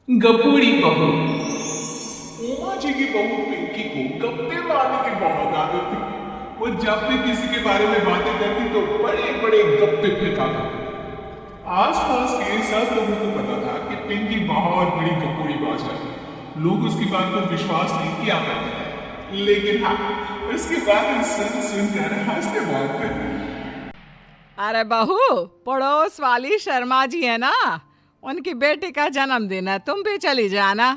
गपूड़ी बहू। उमा जी की बहू पिंकी को गप्पे मारने की बहुत आदत थी। वो जब भी किसी के बारे में बातें करती तो बड़े बड़े गप्पे फेंका करती। आसपास के सब लोगों को पता था कि पिंकी बहुत बड़ी गपूड़ी बाज है। लोग उसकी बात पर विश्वास नहीं किया करते थे, लेकिन हाँ, उसकी बातें सुन सुनकर हंसते बहुत थे। अरे बहू, पड़ोस वाली शर्मा जी है ना, उनकी बेटी का जन्मदिन है, तुम भी चली जाना।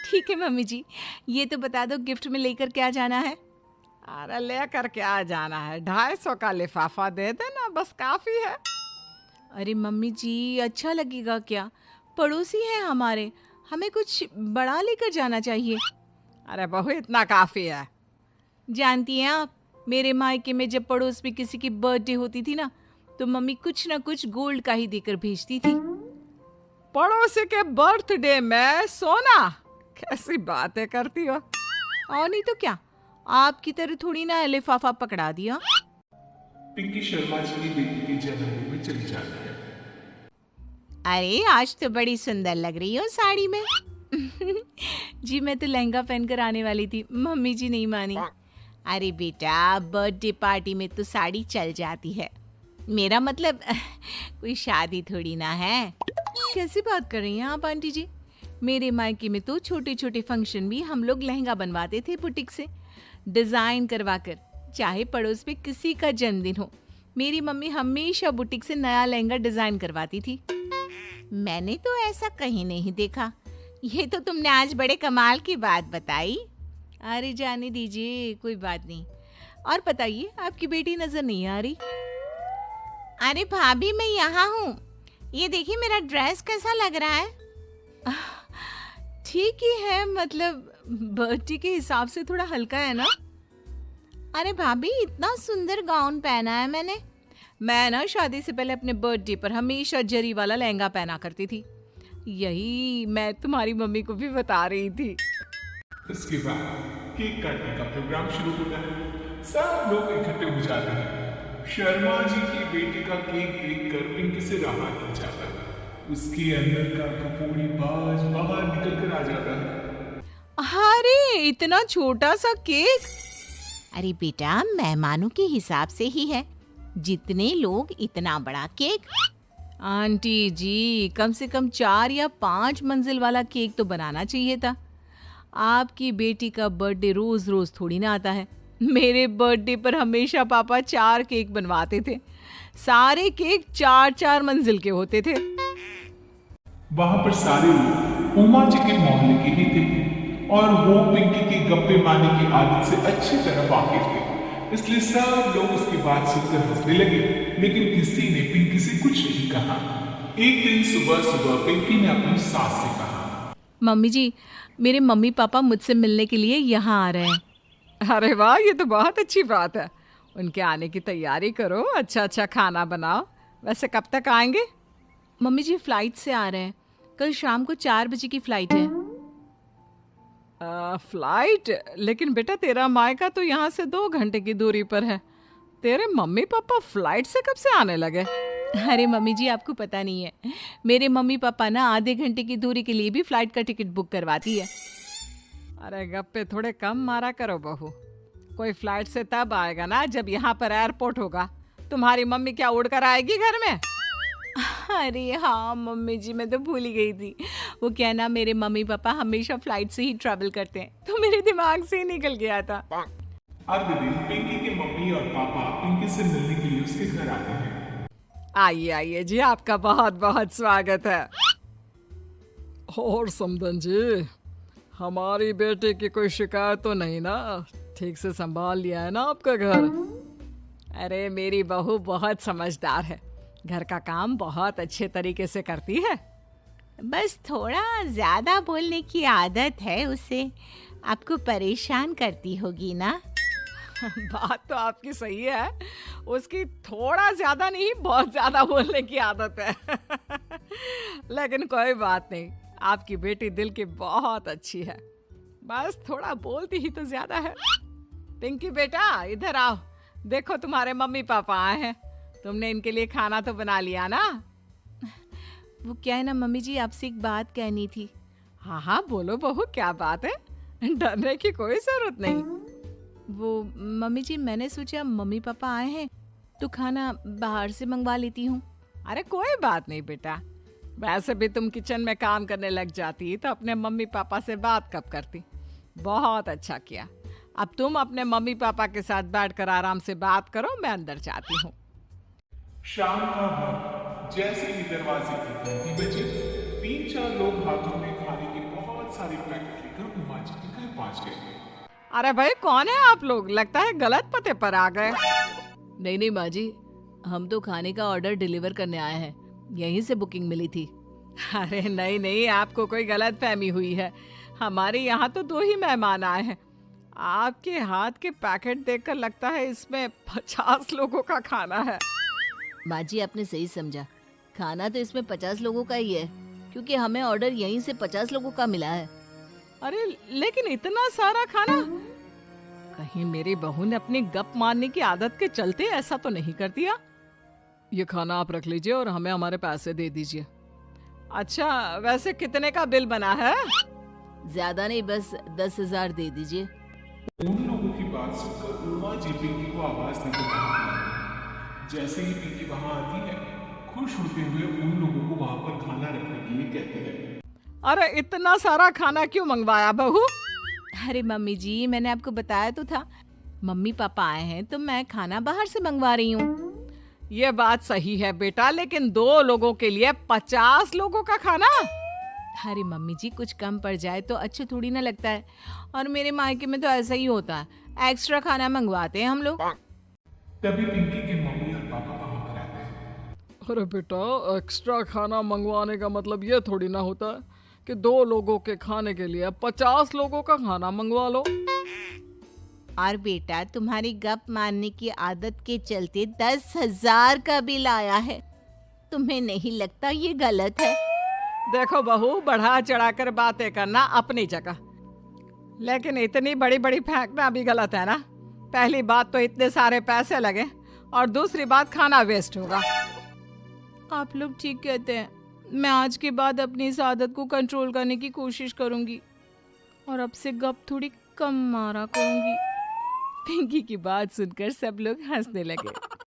ठीक है मम्मी जी, ये तो बता दो गिफ्ट में लेकर क्या जाना है। अरे लेकर क्या जाना है, 250 का लिफाफा दे देना, बस काफी है। अरे मम्मी जी, अच्छा लगेगा क्या? पड़ोसी हैं हमारे, हमें कुछ बड़ा लेकर जाना चाहिए। अरे बहू, इतना काफी है। जानती हैं आप, मेरे मायके में जब पड़ोस में किसी की बर्थडे होती थी ना, तो मम्मी कुछ ना कुछ गोल्ड का ही देकर भेजती थी। पड़ोसी के बर्थडे में सोना? कैसी बातें करती हो। और नहीं तो क्या, आपकी तरह थोड़ी ना लिफाफा पकड़ा दिया। पिंकी शर्मा जी की बेटी के जन्मदिन में चली जाती है। अरे आज तो बड़ी सुंदर लग रही हो साड़ी में। जी मैं तो लहंगा पहनकर आने वाली थी, मम्मी जी नहीं मानी। अरे बेटा, बर्थडे पार्टी में तो साड़ी चल जाती है, मेरा मतलब कोई शादी थोड़ी ना है। कैसी बात कर रही हैं आप आंटी जी? मेरे मायके में तो छोटे छोटे फंक्शन भी हम लोग लहंगा बनवाते थे बुटीक से, डिजाइन करवा कर। चाहे पड़ोस में किसी का जन्मदिन हो, मेरी मम्मी हमेशा बुटीक से नया लहंगा डिजाइन करवाती थी। मैंने तो ऐसा कहीं नहीं देखा। ये तो तुमने आज बड़े कमाल की बात बताई। अरे जाने दीजिए, कोई बात नहीं। और बताइए, आपकी बेटी नजर नहीं आ रही? अरे भाभी, मैं यहाँ हूँ। ये देखिए मेरा ड्रेस कैसा लग रहा है? ठीक ही है, मतलब बर्थडे के हिसाब से थोड़ा हल्का है ना। अरे भाभी, इतना सुंदर गाउन पहना है मैंने। मैं ना शादी से पहले अपने बर्थडे पर हमेशा जरी वाला लहंगा पहना करती थी। यही मैं तुम्हारी मम्मी को भी बता रही थी। इसके बाद केक काटने का प्रोग्राम शुरू होता है। सब लोग इकट्ठे हो जाते हैं। शर्मा जी की बेटी का केक देखकर पिंकी से रहा नहीं जाता। उसके अंदर का कपूरी बाज बाहर निकल कर आ जाता है। अरे इतना छोटा सा केक! अरे बेटा, मेहमानों के हिसाब से ही है, जितने लोग इतना बड़ा केक। आंटी जी, कम से कम 4 या 5 मंजिल वाला केक तो बनाना चाहिए था। आपकी बेटी का बर्थडे रोज रोज थोड़ी ना आता है। मेरे बर्थडे पर हमेशा पापा 4 केक बनवाते थे। सारे केक 4-4 मंजिल के होते थे। वहां पर सारे लोग उमा जी के मोहल्ले के ही थे और वो पिंकी की गप्पे मारने की आदत से अच्छी तरह वाकिफ थे। इसलिए सब लोग उसकी बात सुनकर हंसने लगे, लेकिन किसी ने पिंकी से कुछ नहीं कहा। एक दिन सुबह सुबह पिंकी ने अपनी सास से कहा, मम्मी जी, मेरे मम्मी पापा मुझसे मिलने के लिए यहाँ आ रहे हैं। अरे वाह, ये तो बहुत अच्छी बात है। उनके आने की तैयारी करो, अच्छा अच्छा खाना बनाओ। वैसे कब तक आएंगे? मम्मी जी फ्लाइट से आ रहे हैं, कल शाम को 4 बजे की फ्लाइट है। फ्लाइट? लेकिन बेटा, तेरा मायका तो यहाँ से 2 घंटे की दूरी पर है। तेरे मम्मी पापा फ्लाइट से कब से आने लगे? अरे मम्मी जी, आपको पता नहीं है, मेरे मम्मी पापा ना आधे घंटे की दूरी के लिए भी फ्लाइट का टिकट बुक करवाती है। अरे गप्पे थोड़े कम मारा करो बहू। कोई फ्लाइट से तब आएगा ना जब यहाँ पर एयरपोर्ट होगा। तुम्हारी मम्मी क्या उड़कर आएगी घर में? अरे हाँ मम्मी जी, मैं तो भूल ही गई थी। वो क्या ना, मेरे मम्मी पापा हमेशा फ्लाइट से ही ट्रैवल करते हैं, तो मेरे दिमाग से ही निकल गया था। अगले दिन पिंकी के मम्मी और पापा पिंकी से मिलने के लिए उसके घर आते हैं। आइए आइए जी, आपका बहुत बहुत स्वागत है। और समदन जी, हमारी बेटे की कोई शिकायत तो नहीं ना? ठीक से संभाल लिया है ना आपका घर? अरे मेरी बहू बहुत समझदार है, घर का काम बहुत अच्छे तरीके से करती है। बस थोड़ा ज्यादा बोलने की आदत है उसे, आपको परेशान करती होगी ना? बात तो आपकी सही है, उसकी थोड़ा ज्यादा नहीं बहुत ज्यादा बोलने की आदत है। लेकिन कोई बात नहीं, आपकी बेटी दिल की बहुत अच्छी है, बस थोड़ा बोलती ही तो ज्यादा है। पिंकी बेटा, इधर आओ, देखो तुम्हारे मम्मी पापा आए हैं। तुमने इनके लिए खाना तो बना लिया ना? वो क्या है ना मम्मी जी, आपसे एक बात कहनी थी। हाँ हाँ बोलो बहू, क्या बात है, डरने की कोई जरूरत नहीं। वो मम्मी जी, मैंने सोचा मम्मी पापा आए हैं तो खाना बाहर से मंगवा लेती हूँ। अरे कोई बात नहीं बेटा, वैसे भी तुम किचन में काम करने लग जाती तो अपने मम्मी पापा से बात कब करती। बहुत अच्छा किया। अब तुम अपने मम्मी पापा के साथ बैठकर आराम से बात करो, मैं अंदर जाती हूँ। शाम का वक्त जैसे ही दरवाजे की घंटी बजी, 3-4 लोग हाथों में खाने के बहुत सारे पैकेट लेकर उमा जी के घर पहुंच गए। अरे भाई कौन है आप लोग, लगता है गलत पते पर आ गए। नहीं नहीं माँ जी, हम तो खाने का ऑर्डर डिलीवर करने आए हैं, यहीं से बुकिंग मिली थी। अरे नहीं नहीं, आपको कोई गलत फहमी हुई है। हमारे यहाँ तो 2 ही मेहमान आए हैं। आपके हाथ के पैकेट देखकर लगता है इसमें 50 लोगों का खाना है। माँ जी, आपने सही समझा, खाना तो इसमें 50 लोगों का ही है, क्योंकि हमें ऑर्डर यहीं से 50 लोगों का मिला है। अरे लेकिन इतना सारा खाना, कहीं मेरी बहू ने अपनी गप मारने की आदत के चलते ऐसा तो नहीं कर दिया। ये खाना आप रख लीजिए और हमें हमारे पैसे दे दीजिए। अच्छा, वैसे कितने का बिल बना है? ज्यादा नहीं, बस 10,000 दे दीजिए। उन लोगों की बात सुनकर उमा जी पिंकी को आवाज देकर वहां आती। जैसे ही पिंकी वहां आती है, खुश होते हुए उन लोगों को वहां पर खाना रखने के लिए कहते हैं। अरे इतना सारा खाना क्यों मंगवाया बहू? अरे मम्मी जी, मैंने आपको बताया तो था, मम्मी पापा आए हैं तो मैं खाना बाहर से मंगवा रही हूँ। ये बात सही है बेटा, लेकिन 2 लोगों के लिए 50 लोगों का खाना? अरे मम्मी जी, कुछ कम पड़ जाए तो अच्छा थोड़ी ना लगता है, और मेरे मायके में तो ऐसा ही होता है, एक्स्ट्रा खाना मंगवाते हैं हम लोग। तभी पिंकी के मम्मी और पापा वहां पर आते हैं। अरे बेटा, एक्स्ट्रा खाना मंगवाने का मतलब ये थोड़ी ना होता है कि 2 लोगों के खाने के लिए 50 लोगों का खाना मंगवा लो। और बेटा, तुम्हारी गप मारने की आदत के चलते 10,000 का बिल आया है, तुम्हें नहीं लगता ये गलत है? देखो बहू, बढ़ा चढ़ाकर बातें करना अपनी जगह, लेकिन इतनी बड़ी बड़ी फेंकना भी गलत है ना। पहली बात तो इतने सारे पैसे लगे, और दूसरी बात खाना वेस्ट होगा। आप लोग ठीक कहते हैं, मैं आज के बाद अपनी इस आदत को कंट्रोल करने की कोशिश करूंगी और अब से गप थोड़ी कम मारा करूंगी। पिंकी की बात सुनकर सब लोग हंसने लगे।